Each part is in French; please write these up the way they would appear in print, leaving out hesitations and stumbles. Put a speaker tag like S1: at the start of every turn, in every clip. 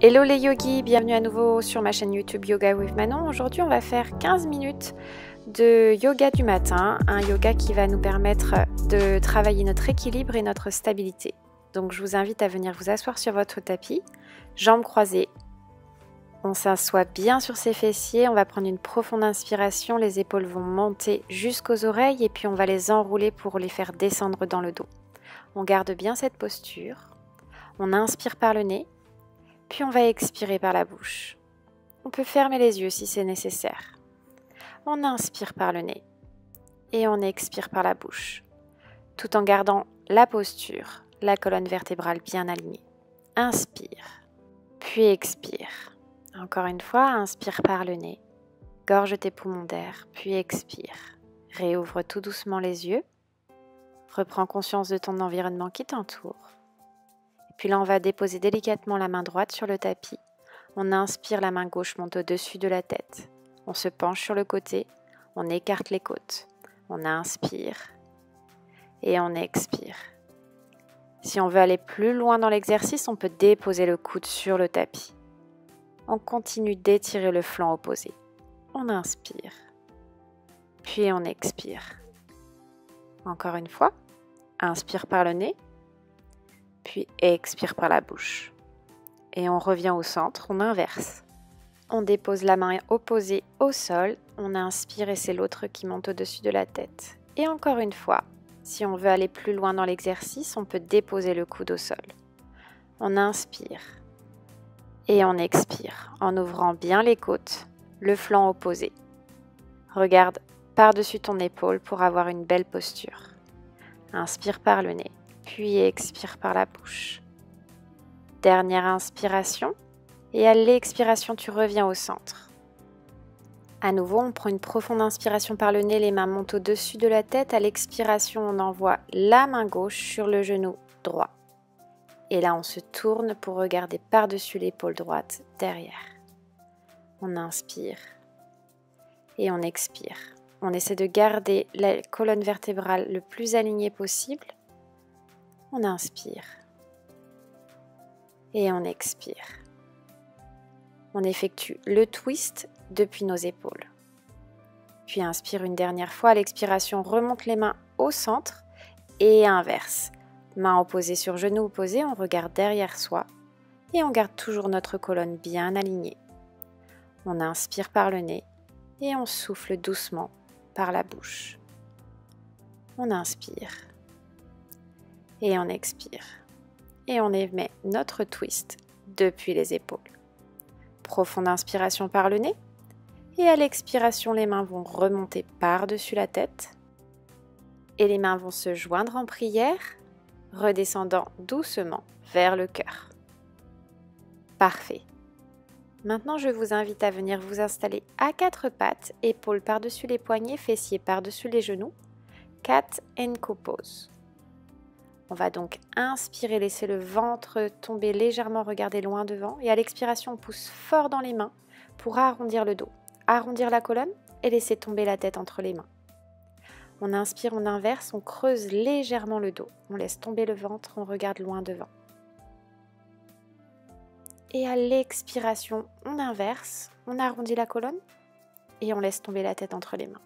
S1: Hello les yogis, bienvenue à nouveau sur ma chaîne YouTube Yoga with Manon. Aujourd'hui on va faire 15 minutes de yoga du matin, un yoga qui va nous permettre de travailler notre équilibre et notre stabilité. Donc je vous invite à venir vous asseoir sur votre tapis, jambes croisées. On s'assoit bien sur ses fessiers, on va prendre une profonde inspiration, les épaules vont monter jusqu'aux oreilles et puis on va les enrouler pour les faire descendre dans le dos. On garde bien cette posture, on inspire par le nez. Puis on va expirer par la bouche. On peut fermer les yeux si c'est nécessaire. On inspire par le nez et on expire par la bouche, tout en gardant la posture, la colonne vertébrale bien alignée. Inspire, puis expire. Encore une fois, inspire par le nez, gorge tes poumons d'air, puis expire. Réouvre tout doucement les yeux. Reprends conscience de ton environnement qui t'entoure. Puis là, on va déposer délicatement la main droite sur le tapis. On inspire, la main gauche monte au-dessus de la tête. On se penche sur le côté, on écarte les côtes. On inspire et on expire. Si on veut aller plus loin dans l'exercice, on peut déposer le coude sur le tapis. On continue d'étirer le flanc opposé. On inspire, puis on expire. Encore une fois, inspire par le nez. Puis expire par la bouche. Et on revient au centre, on inverse. On dépose la main opposée au sol, on inspire et c'est l'autre qui monte au-dessus de la tête. Et encore une fois, si on veut aller plus loin dans l'exercice, on peut déposer le coude au sol. On inspire et on expire en ouvrant bien les côtes, le flanc opposé. Regarde par-dessus ton épaule pour avoir une belle posture. Inspire par le nez. Puis expire par la bouche. Dernière inspiration. Et à l'expiration, tu reviens au centre. À nouveau, on prend une profonde inspiration par le nez. Les mains montent au-dessus de la tête. À l'expiration, on envoie la main gauche sur le genou droit. Et là, on se tourne pour regarder par-dessus l'épaule droite derrière. On inspire. Et on expire. On essaie de garder la colonne vertébrale le plus alignée possible. On inspire et on expire. On effectue le twist depuis nos épaules. Puis inspire une dernière fois. À l'expiration, remonte les mains au centre et inverse. Main opposée sur genou opposé, on regarde derrière soi et on garde toujours notre colonne bien alignée. On inspire par le nez et on souffle doucement par la bouche. On inspire. Et on expire. Et on émet notre twist depuis les épaules. Profonde inspiration par le nez. Et à l'expiration, les mains vont remonter par-dessus la tête. Et les mains vont se joindre en prière, redescendant doucement vers le cœur. Parfait. Maintenant, je vous invite à venir vous installer à quatre pattes, épaules par-dessus les poignets, fessiers par-dessus les genoux. Cat and cow pose. On va donc inspirer, laisser le ventre tomber légèrement, regarder loin devant. Et à l'expiration, on pousse fort dans les mains pour arrondir le dos, arrondir la colonne et laisser tomber la tête entre les mains. On inspire, on inverse, on creuse légèrement le dos. On laisse tomber le ventre, on regarde loin devant. Et à l'expiration, on inverse, on arrondit la colonne et on laisse tomber la tête entre les mains.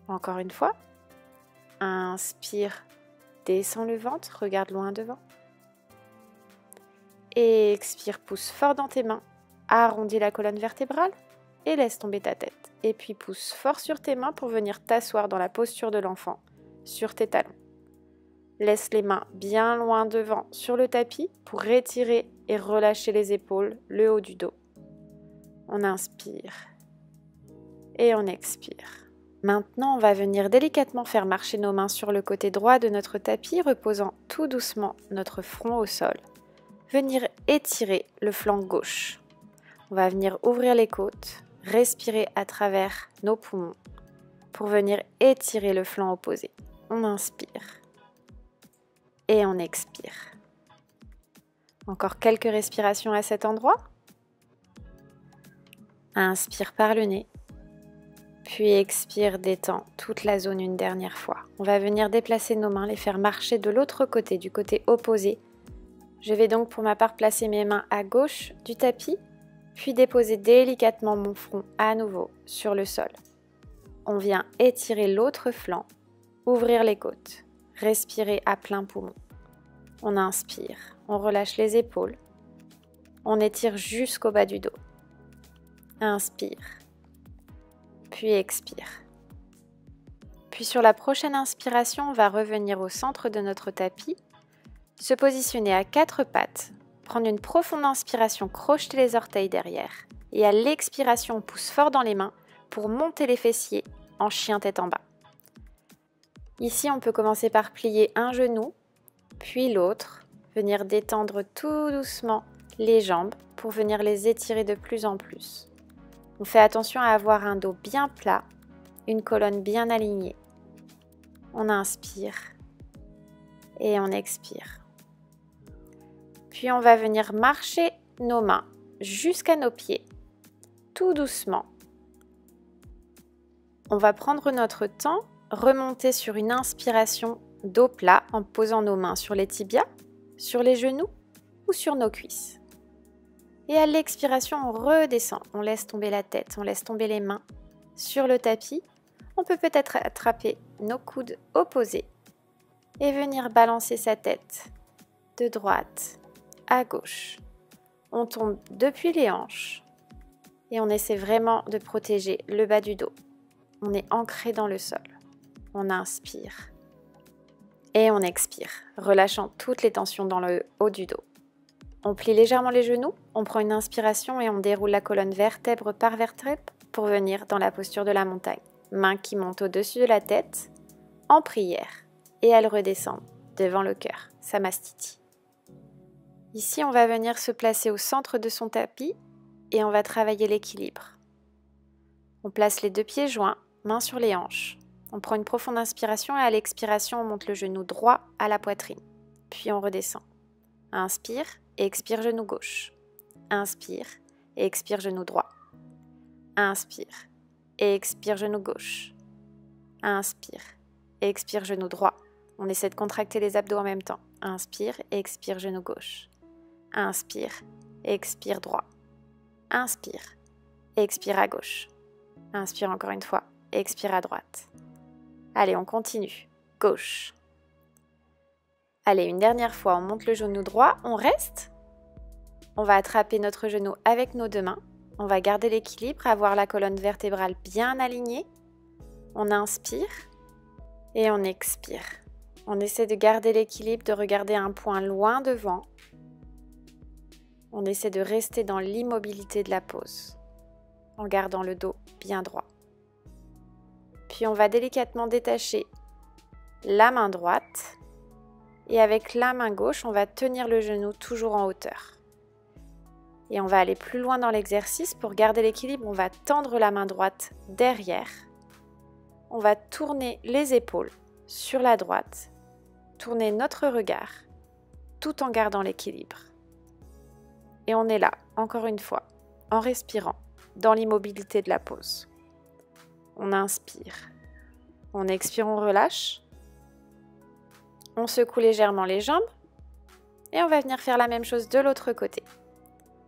S1: Encore une fois. Inspire, descends le ventre, regarde loin devant. Et expire, pousse fort dans tes mains, arrondis la colonne vertébrale et laisse tomber ta tête. Et puis pousse fort sur tes mains pour venir t'asseoir dans la posture de l'enfant, sur tes talons. Laisse les mains bien loin devant sur le tapis pour étirer et relâcher les épaules, le haut du dos. On inspire et on expire. Maintenant, on va venir délicatement faire marcher nos mains sur le côté droit de notre tapis, reposant tout doucement notre front au sol. Venir étirer le flanc gauche. On va venir ouvrir les côtes, respirer à travers nos poumons pour venir étirer le flanc opposé. On inspire et on expire. Encore quelques respirations à cet endroit. Inspire par le nez. Puis expire, détends toute la zone une dernière fois. On va venir déplacer nos mains, les faire marcher de l'autre côté, du côté opposé, Je vais donc pour ma part placer mes mains à gauche du tapis, puis déposer délicatement mon front à nouveau sur le sol. On vient étirer l'autre flanc, ouvrir les côtes, respirer à plein poumon. On inspire, on relâche les épaules, on étire jusqu'au bas du dos. Inspire, puis expire. Puis sur la prochaine inspiration, on va revenir au centre de notre tapis, se positionner à 4 pattes, prendre une profonde inspiration, crocheter les orteils derrière. Et à l'expiration, on pousse fort dans les mains pour monter les fessiers en chien tête en bas. Ici, on peut commencer par plier un genou, puis l'autre, venir détendre tout doucement les jambes pour venir les étirer de plus en plus. On fait attention à avoir un dos bien plat, une colonne bien alignée. On inspire et on expire. Puis on va venir marcher nos mains jusqu'à nos pieds, tout doucement. On va prendre notre temps, remonter sur une inspiration dos plat en posant nos mains sur les tibias, sur les genoux ou sur nos cuisses. Et à l'expiration, on redescend, on laisse tomber la tête, on laisse tomber les mains sur le tapis. On peut peut-être attraper nos coudes opposés et venir balancer sa tête de droite à gauche. On tombe depuis les hanches et on essaie vraiment de protéger le bas du dos. On est ancré dans le sol. On inspire et on expire, relâchant toutes les tensions dans le haut du dos. On plie légèrement les genoux, on prend une inspiration et on déroule la colonne vertèbre par vertèbre pour venir dans la posture de la montagne. Mains qui montent au-dessus de la tête, en prière, et elles redescendent devant le cœur, Samastiti. Ici, on va venir se placer au centre de son tapis et on va travailler l'équilibre. On place les 2 pieds joints, mains sur les hanches. On prend une profonde inspiration et à l'expiration, on monte le genou droit à la poitrine. Puis on redescend. Inspire et expire genou gauche. Inspire et expire genou droit. Inspire et expire genou gauche. Inspire et expire genou droit. On essaie de contracter les abdos en même temps. Inspire et expire genou gauche. Inspire et expire droit. Inspire et expire à gauche. Inspire encore une fois et expire à droite. Allez, on continue. Gauche. Allez, une dernière fois, on monte le genou droit, on reste. On va attraper notre genou avec nos 2 mains. On va garder l'équilibre, avoir la colonne vertébrale bien alignée. On inspire et on expire. On essaie de garder l'équilibre, de regarder un point loin devant. On essaie de rester dans l'immobilité de la pose, en gardant le dos bien droit. Puis on va délicatement détacher la main droite et avec la main gauche, on va tenir le genou toujours en hauteur. Et on va aller plus loin dans l'exercice. Pour garder l'équilibre, on va tendre la main droite derrière. On va tourner les épaules sur la droite, tourner notre regard tout en gardant l'équilibre. Et on est là, encore une fois, en respirant, dans l'immobilité de la pose. On inspire. On expire, on relâche. On secoue légèrement les jambes. Et on va venir faire la même chose de l'autre côté.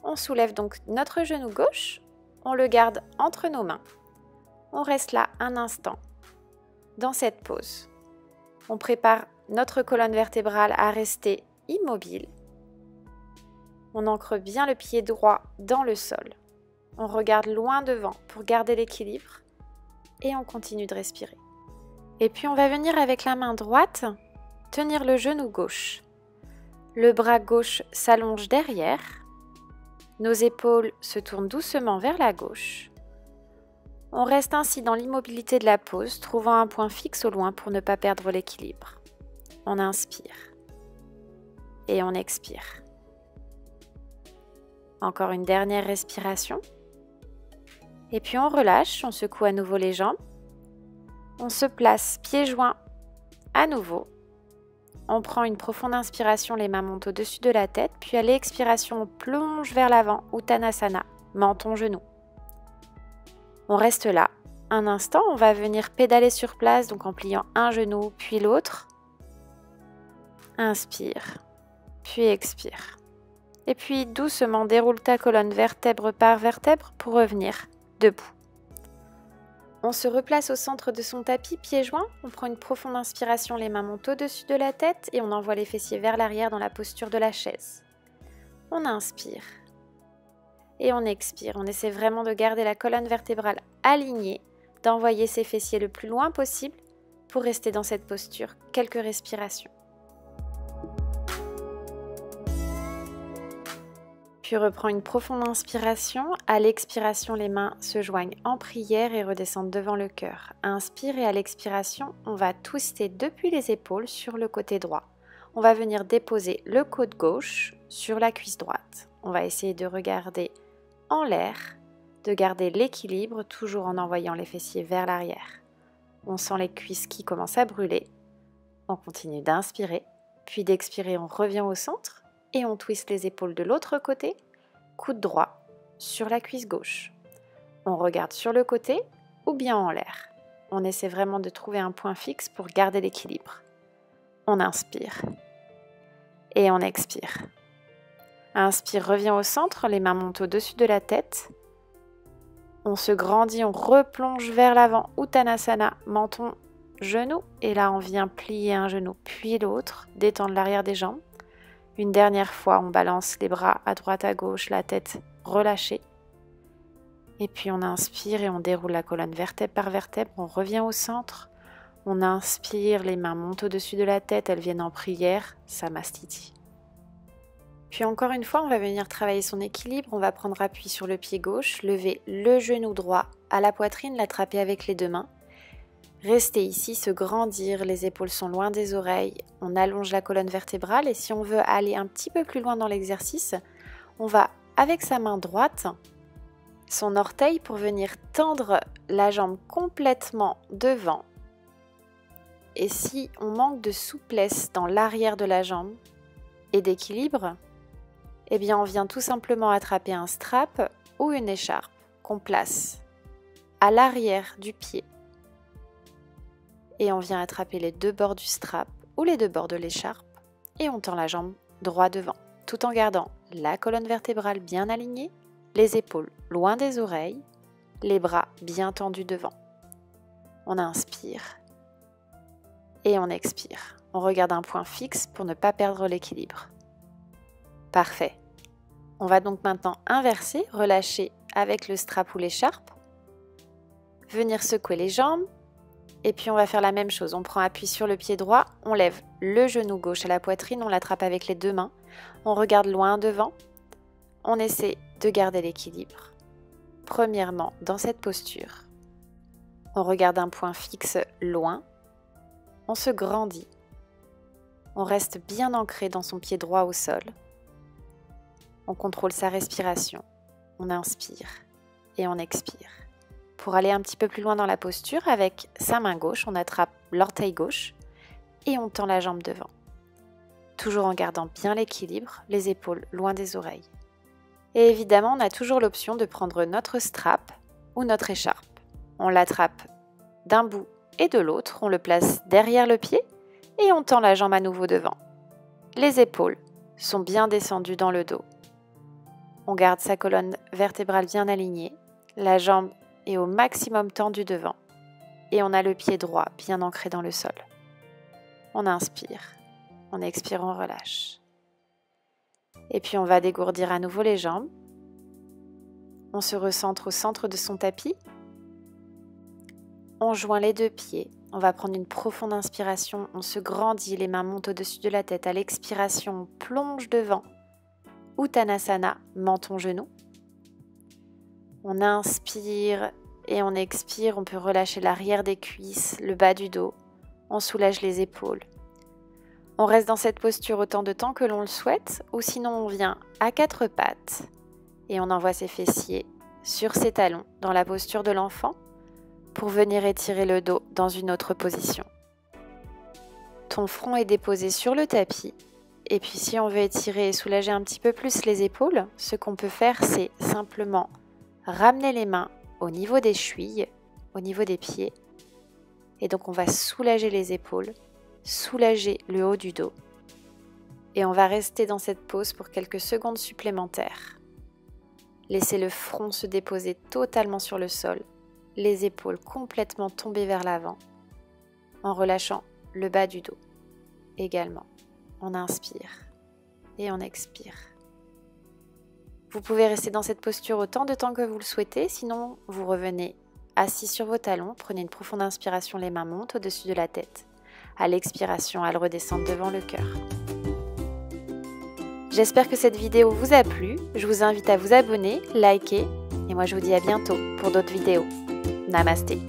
S1: On soulève donc notre genou gauche. On le garde entre nos mains. On reste là un instant, dans cette pose. On prépare notre colonne vertébrale à rester immobile. On ancre bien le pied droit dans le sol. On regarde loin devant pour garder l'équilibre et on continue de respirer. Et puis on va venir avec la main droite tenir le genou gauche. Le bras gauche s'allonge derrière. Nos épaules se tournent doucement vers la gauche. On reste ainsi dans l'immobilité de la pose, trouvant un point fixe au loin pour ne pas perdre l'équilibre. On inspire et on expire. Encore une dernière respiration. Et puis on relâche, on secoue à nouveau les jambes. On se place pieds joints à nouveau. On prend une profonde inspiration, les mains montent au-dessus de la tête. Puis à l'expiration, on plonge vers l'avant, Uttanasana, menton, genou. On reste là. Un instant, on va venir pédaler sur place, donc en pliant un genou puis l'autre. Inspire, puis expire. Et puis doucement déroule ta colonne vertèbre par vertèbre pour revenir debout. On se replace au centre de son tapis, pieds joints. On prend une profonde inspiration, les mains montent au-dessus de la tête et on envoie les fessiers vers l'arrière dans la posture de la chaise. On inspire et on expire. On essaie vraiment de garder la colonne vertébrale alignée, d'envoyer ses fessiers le plus loin possible pour rester dans cette posture quelques respirations. Puis reprends une profonde inspiration. À l'expiration, les mains se joignent en prière et redescendent devant le cœur. Inspire et à l'expiration, on va twister depuis les épaules sur le côté droit. On va venir déposer le coude gauche sur la cuisse droite. On va essayer de regarder en l'air, de garder l'équilibre, toujours en envoyant les fessiers vers l'arrière. On sent les cuisses qui commencent à brûler. On continue d'inspirer, puis d'expirer, on revient au centre. Et on twiste les épaules de l'autre côté, coude droit sur la cuisse gauche. On regarde sur le côté ou bien en l'air. On essaie vraiment de trouver un point fixe pour garder l'équilibre. On inspire et on expire. Inspire, revient au centre, les mains montent au-dessus de la tête. On se grandit, on replonge vers l'avant, Uttanasana, menton, genou. Et là, on vient plier un genou puis l'autre, détendre l'arrière des jambes. Une dernière fois, on balance les bras à droite, à gauche, la tête relâchée. Et puis on inspire et on déroule la colonne vertèbre par vertèbre. On revient au centre. On inspire, les mains montent au-dessus de la tête, elles viennent en prière, Samastiti. Puis encore une fois, on va venir travailler son équilibre. On va prendre appui sur le pied gauche, lever le genou droit à la poitrine, l'attraper avec les deux mains. Rester ici, se grandir, les épaules sont loin des oreilles, on allonge la colonne vertébrale et si on veut aller un petit peu plus loin dans l'exercice, on va avec sa main droite, son orteil pour venir tendre la jambe complètement devant. Et si on manque de souplesse dans l'arrière de la jambe et d'équilibre, eh bien on vient tout simplement attraper un strap ou une écharpe qu'on place à l'arrière du pied. Et on vient attraper les deux bords du strap ou les deux bords de l'écharpe et on tend la jambe droit devant, tout en gardant la colonne vertébrale bien alignée, les épaules loin des oreilles, les bras bien tendus devant. On inspire et on expire. On regarde un point fixe pour ne pas perdre l'équilibre. Parfait. On va donc maintenant inverser, relâcher avec le strap ou l'écharpe, venir secouer les jambes. Et puis on va faire la même chose, on prend appui sur le pied droit, on lève le genou gauche à la poitrine, on l'attrape avec les deux mains, on regarde loin devant, on essaie de garder l'équilibre. Premièrement, dans cette posture, on regarde un point fixe loin, on se grandit, on reste bien ancré dans son pied droit au sol, on contrôle sa respiration, on inspire et on expire. Pour aller un petit peu plus loin dans la posture, avec sa main gauche, on attrape l'orteil gauche et on tend la jambe devant. Toujours en gardant bien l'équilibre, les épaules loin des oreilles. Et évidemment, on a toujours l'option de prendre notre strap ou notre écharpe. On l'attrape d'un bout et de l'autre, on le place derrière le pied et on tend la jambe à nouveau devant. Les épaules sont bien descendues dans le dos. On garde sa colonne vertébrale bien alignée, la jambe et au maximum tendu devant. Et on a le pied droit bien ancré dans le sol. On inspire, on expire, on relâche. Et puis on va dégourdir à nouveau les jambes. On se recentre au centre de son tapis. On joint les deux pieds. On va prendre une profonde inspiration. On se grandit, les mains montent au-dessus de la tête. À l'expiration, on plonge devant. Uttanasana, menton-genou. On inspire et on expire, on peut relâcher l'arrière des cuisses, le bas du dos, on soulage les épaules. On reste dans cette posture autant de temps que l'on le souhaite, ou sinon on vient à quatre pattes et on envoie ses fessiers sur ses talons dans la posture de l'enfant pour venir étirer le dos dans une autre position. Ton front est déposé sur le tapis et puis si on veut étirer et soulager un petit peu plus les épaules, ce qu'on peut faire c'est simplement ramener les mains au niveau des chevilles, au niveau des pieds. Et donc on va soulager les épaules, soulager le haut du dos. Et on va rester dans cette pose pour quelques secondes supplémentaires. Laissez le front se déposer totalement sur le sol, les épaules complètement tombées vers l'avant, en relâchant le bas du dos. Également, on inspire et on expire. Vous pouvez rester dans cette posture autant de temps que vous le souhaitez, sinon vous revenez assis sur vos talons, prenez une profonde inspiration, les mains montent au-dessus de la tête. À l'expiration, elles redescendent devant le cœur. J'espère que cette vidéo vous a plu, je vous invite à vous abonner, liker, et moi je vous dis à bientôt pour d'autres vidéos. Namasté.